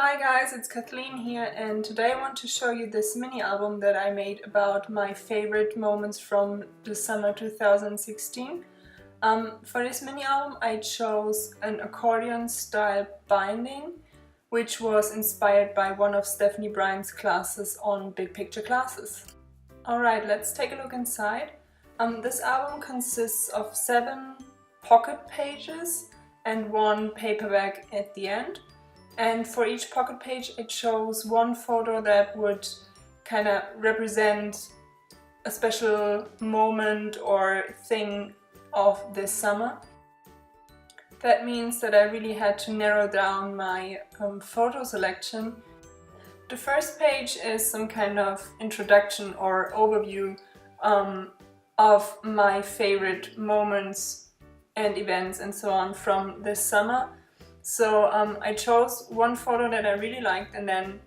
Hi guys, it's Kathleen here, and today I want to show you this mini album that I made about my favorite moments from the summer 2016. For this mini album I chose an accordion style binding, which was inspired by one of Stephanie Bryan's classes on Big Picture Classes. Alright, let's take a look inside. This album consists of 7 pocket pages and 1 paperback at the end. And for each pocket page it shows one photo that would kind of represent a special moment or thing of this summer. That means that I really had to narrow down my photo selection. The first page is some kind of introduction or overview of my favorite moments and events and so on from this summer. So I chose one photo that I really liked and then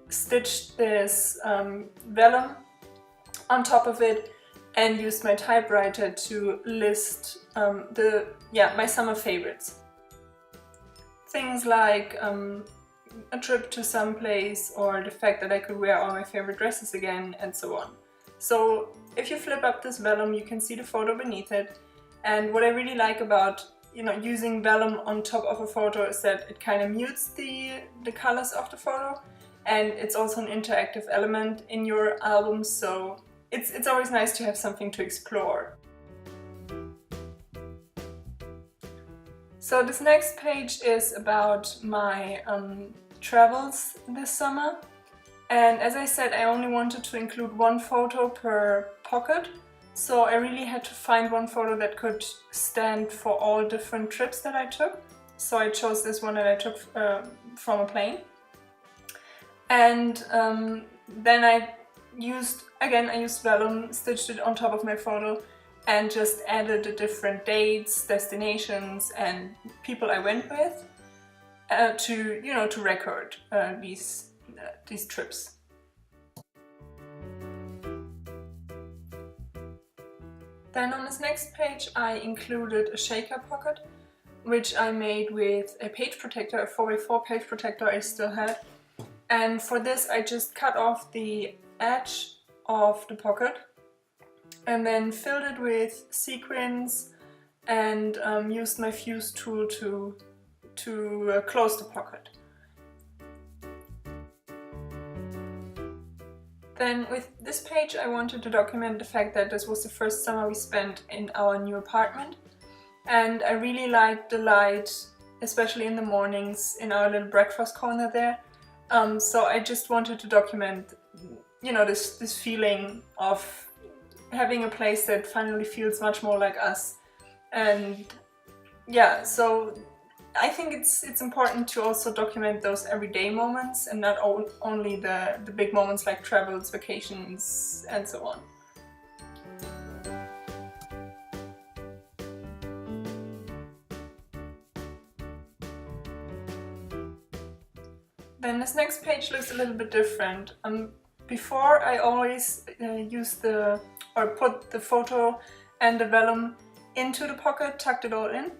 stitched this vellum on top of it and used my typewriter to list my summer favorites. Things like a trip to some place or the fact that I could wear all my favorite dresses again and so on. So if you flip up this vellum you can see the photo beneath it, and what I really like about using vellum on top of a photo is that it kind of mutes the colors of the photo, and it's also an interactive element in your album, so it's always nice to have something to explore. So this next page is about my travels this summer, and as I said I only wanted to include one photo per pocket. So I really had to find one photo that could stand for all different trips that I took. So I chose this one that I took from a plane. And then I used vellum, stitched it on top of my photo and just added the different dates, destinations and people I went with to record these trips. Then on this next page I included a shaker pocket, which I made with a page protector, a 4x4 page protector I still had. And for this I just cut off the edge of the pocket and then filled it with sequins and used my fuse tool to close the pocket. Then with this page I wanted to document the fact that this was the first summer we spent in our new apartment, and I really liked the light, especially in the mornings in our little breakfast corner there. So I just wanted to document this feeling of having a place that finally feels much more like us. And yeah, so I think it's important to also document those everyday moments and not only the big moments like travels, vacations and so on. Then this next page looks a little bit different. Before I always put the photo and the vellum into the pocket, tucked it all in.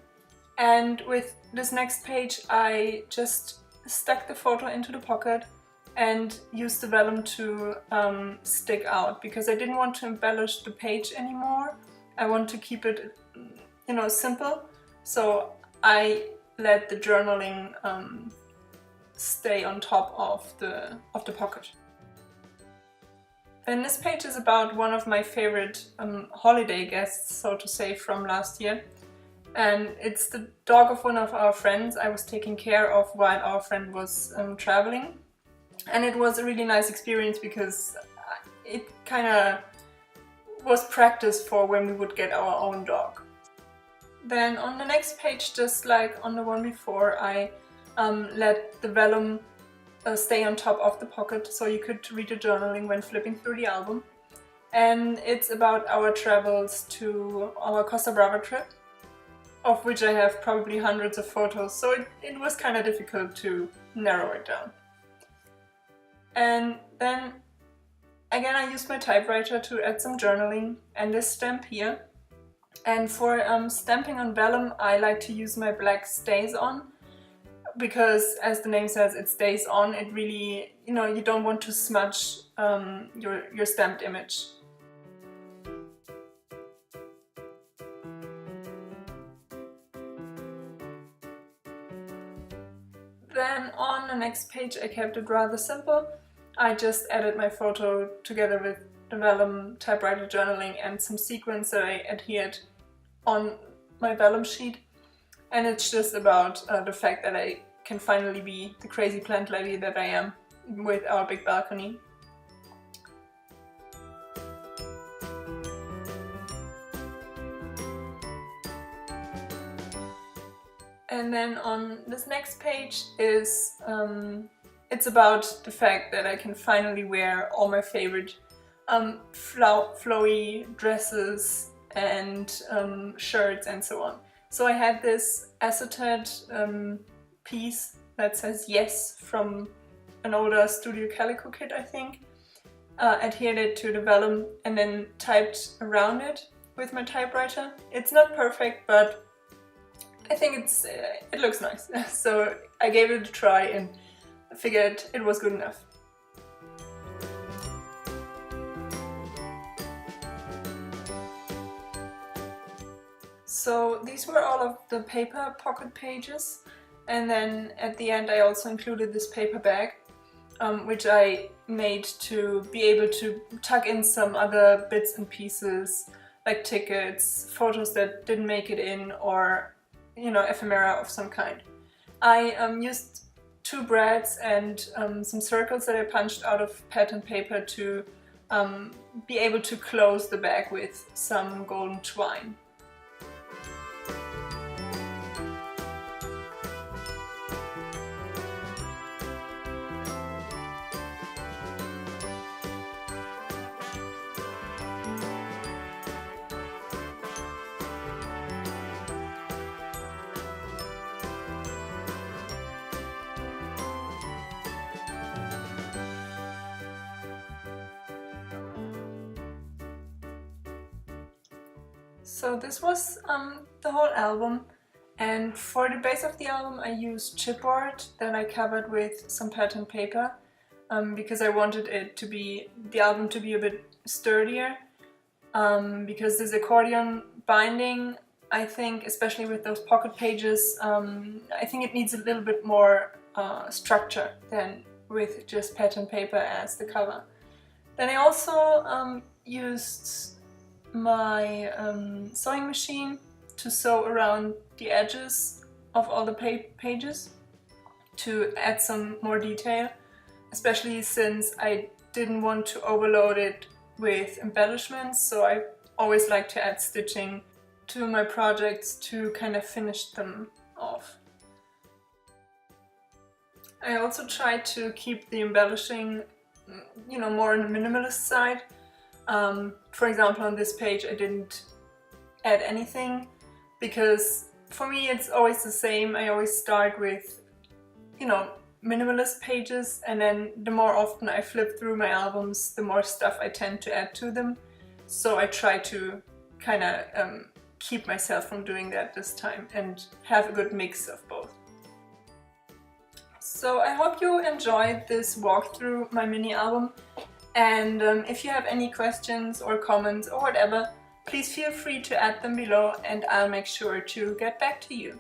And with this next page I just stuck the photo into the pocket and used the vellum to stick out, because I didn't want to embellish the page anymore. I want to keep it simple, so I let the journaling stay on top of the pocket. Then this page is about one of my favorite holiday guests, so to say, from last year. And it's the dog of one of our friends I was taking care of while our friend was traveling. And it was a really nice experience because it kind of was practice for when we would get our own dog. Then on the next page, just like on the one before, I let the vellum stay on top of the pocket so you could read the journaling when flipping through the album. And it's about our travels to our Costa Brava trip, of which I have probably hundreds of photos, so it was kind of difficult to narrow it down. And then again I used my typewriter to add some journaling and this stamp here. And for stamping on vellum I like to use my black Stays On, because as the name says, it stays on. It really, you don't want to smudge your stamped image. Then on the next page I kept it rather simple. I just added my photo together with the vellum typewriter journaling and some sequins that I adhered on my vellum sheet. And it's just about the fact that I can finally be the crazy plant lady that I am with our big balcony. And then on this next page is, it's about the fact that I can finally wear all my favorite flowy dresses and shirts and so on. So I had this acetate piece that says yes from an older Studio Calico kit, I think. Adhered it to the vellum and then typed around it with my typewriter. It's not perfect, but I think it looks nice. So I gave it a try and figured it was good enough. So these were all of the paper pocket pages, and then at the end I also included this paper bag, which I made to be able to tuck in some other bits and pieces, like tickets, photos that didn't make it in, or ephemera of some kind. I used 2 brads and some circles that I punched out of pattern paper to be able to close the bag with some golden twine. So this was the whole album, and for the base of the album I used chipboard that I covered with some pattern paper because I wanted the album to be a bit sturdier, because this accordion binding, I think, especially with those pocket pages, I think it needs a little bit more structure than with just pattern paper as the cover. Then I also used my sewing machine to sew around the edges of all the pages to add some more detail, especially since I didn't want to overload it with embellishments, so I always like to add stitching to my projects to kind of finish them off. I also tried to keep the embellishing, more on the minimalist side. For example, on this page I didn't add anything because for me it's always the same. I always start with, minimalist pages, and then the more often I flip through my albums, the more stuff I tend to add to them. So I try to kind of keep myself from doing that this time and have a good mix of both. So I hope you enjoyed this walk through my mini album. And if you have any questions or comments or whatever, please feel free to add them below and I'll make sure to get back to you.